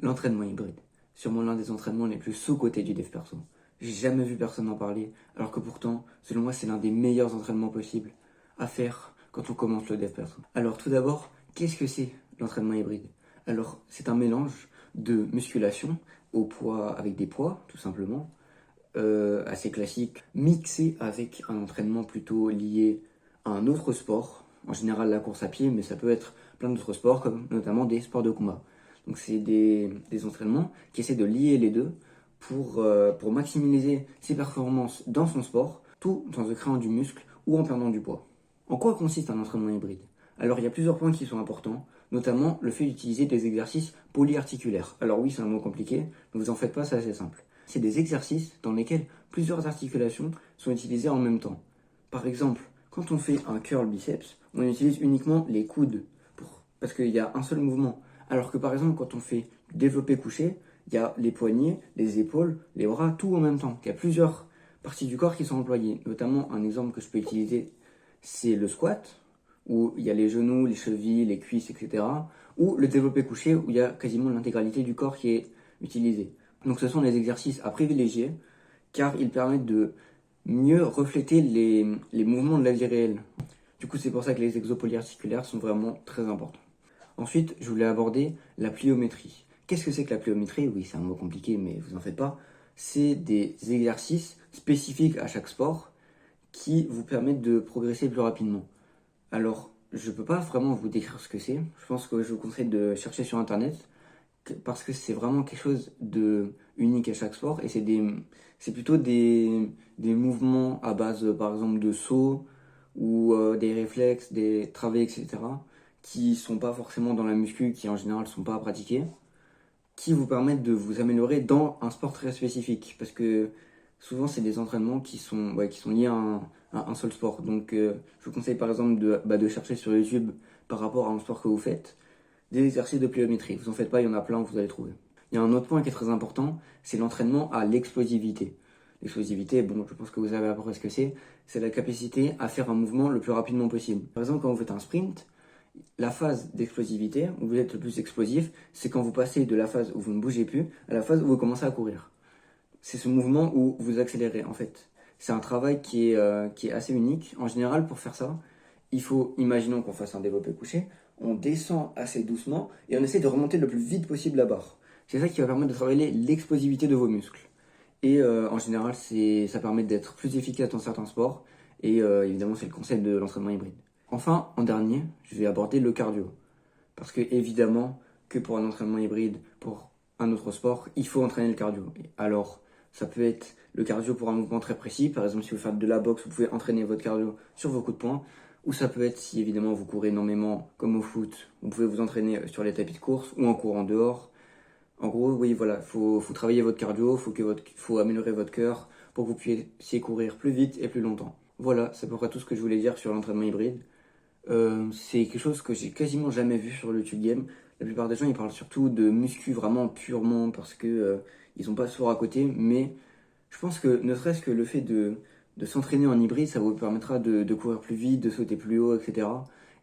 L'entraînement hybride, sûrement l'un des entraînements les plus sous-cotés du dev perso. J'ai jamais vu personne en parler, alors que pourtant, selon moi, c'est l'un des meilleurs entraînements possibles à faire quand on commence le dev perso. Alors tout d'abord, qu'est-ce que c'est l'entraînement hybride? Alors c'est un mélange de musculation au poids avec des poids, tout simplement, assez classique, mixé avec un entraînement plutôt lié à un autre sport, en général la course à pied, mais ça peut être plein d'autres sports, comme notamment des sports de combat. Donc c'est des entraînements qui essaient de lier les deux pour maximiser ses performances dans son sport, tout en se créant du muscle ou en perdant du poids. En quoi consiste un entraînement hybride? Alors il y a plusieurs points qui sont importants, notamment le fait d'utiliser des exercices polyarticulaires. Alors oui, c'est un mot compliqué, ne vous en faites pas, c'est assez simple. C'est des exercices dans lesquels plusieurs articulations sont utilisées en même temps. Par exemple, quand on fait un curl biceps, on utilise uniquement les coudes parce qu'il y a un seul mouvement. Alors que par exemple, quand on fait du développé couché, il y a les poignets, les épaules, les bras, tout en même temps. Il y a plusieurs parties du corps qui sont employées. Notamment, un exemple que je peux utiliser, c'est le squat, où il y a les genoux, les chevilles, les cuisses, etc. Ou le développé couché, où il y a quasiment l'intégralité du corps qui est utilisée. Donc ce sont des exercices à privilégier, car ils permettent de mieux refléter les mouvements de la vie réelle. Du coup, c'est pour ça que les exos polyarticulaires sont vraiment très importants. Ensuite, je voulais aborder la pliométrie. Qu'est-ce que c'est que la pliométrie? Oui, c'est un mot compliqué, mais vous en faites pas. C'est des exercices spécifiques à chaque sport qui vous permettent de progresser plus rapidement. Alors, je ne peux pas vraiment vous décrire ce que c'est. Je pense que je vous conseille de chercher sur Internet parce que c'est vraiment quelque chose de unique à chaque sport et c'est plutôt des mouvements à base, par exemple, de sauts ou des réflexes, des travées, etc., qui sont pas forcément dans la muscu, qui en général sont pas à pratiquer, qui vous permettent de vous améliorer dans un sport très spécifique. Parce que souvent, c'est des entraînements qui sont liés à un seul sport. Donc, je vous conseille par exemple de chercher sur YouTube par rapport à un sport que vous faites, des exercices de pliométrie. Vous en faites pas, il y en a plein, vous allez trouver. Il y a un autre point qui est très important, c'est l'entraînement à l'explosivité. L'explosivité, bon, je pense que vous savez à peu près ce que c'est la capacité à faire un mouvement le plus rapidement possible. Par exemple, quand vous faites un sprint, la phase d'explosivité, où vous êtes le plus explosif, c'est quand vous passez de la phase où vous ne bougez plus à la phase où vous commencez à courir. C'est ce mouvement où vous accélérez, en fait. C'est un travail qui est assez unique. En général, pour faire ça, il faut, imaginons qu'on fasse un développé couché, on descend assez doucement et on essaie de remonter le plus vite possible la barre. C'est ça qui va permettre de travailler l'explosivité de vos muscles. Et en général, ça permet d'être plus efficace dans certains sports. Et évidemment, c'est le concept de l'entraînement hybride. Enfin, en dernier, je vais aborder le cardio. Parce que évidemment que pour un entraînement hybride, pour un autre sport, il faut entraîner le cardio. Alors, ça peut être le cardio pour un mouvement très précis. Par exemple, si vous faites de la boxe, vous pouvez entraîner votre cardio sur vos coups de poing. Ou ça peut être si évidemment vous courez énormément, comme au foot, vous pouvez vous entraîner sur les tapis de course ou en courant dehors. En gros, oui, voilà, faut travailler votre cardio, faut améliorer votre cœur pour que vous puissiez courir plus vite et plus longtemps. Voilà, c'est à peu près tout ce que je voulais dire sur l'entraînement hybride. C'est quelque chose que j'ai quasiment jamais vu sur le YouTube Game. La plupart des gens ils parlent surtout de muscu vraiment purement parce que ils ont pas de sport à côté, mais je pense que ne serait-ce que le fait de s'entraîner en hybride, ça vous permettra de courir plus vite, de sauter plus haut, etc.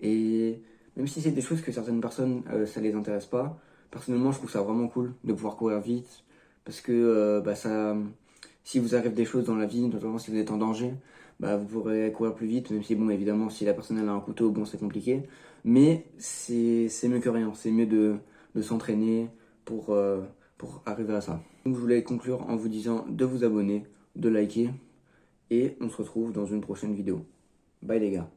Et même si c'est des choses que certaines personnes ça les intéresse pas, personnellement je trouve ça vraiment cool de pouvoir courir vite parce que si vous arrive des choses dans la vie, notamment si vous êtes en danger, bah, vous pourrez courir plus vite, même si, bon, évidemment, si la personne elle a un couteau, bon, c'est compliqué. Mais c'est mieux que rien. C'est mieux de s'entraîner pour arriver à ça. Donc, je voulais conclure en vous disant de vous abonner, de liker, et on se retrouve dans une prochaine vidéo. Bye les gars.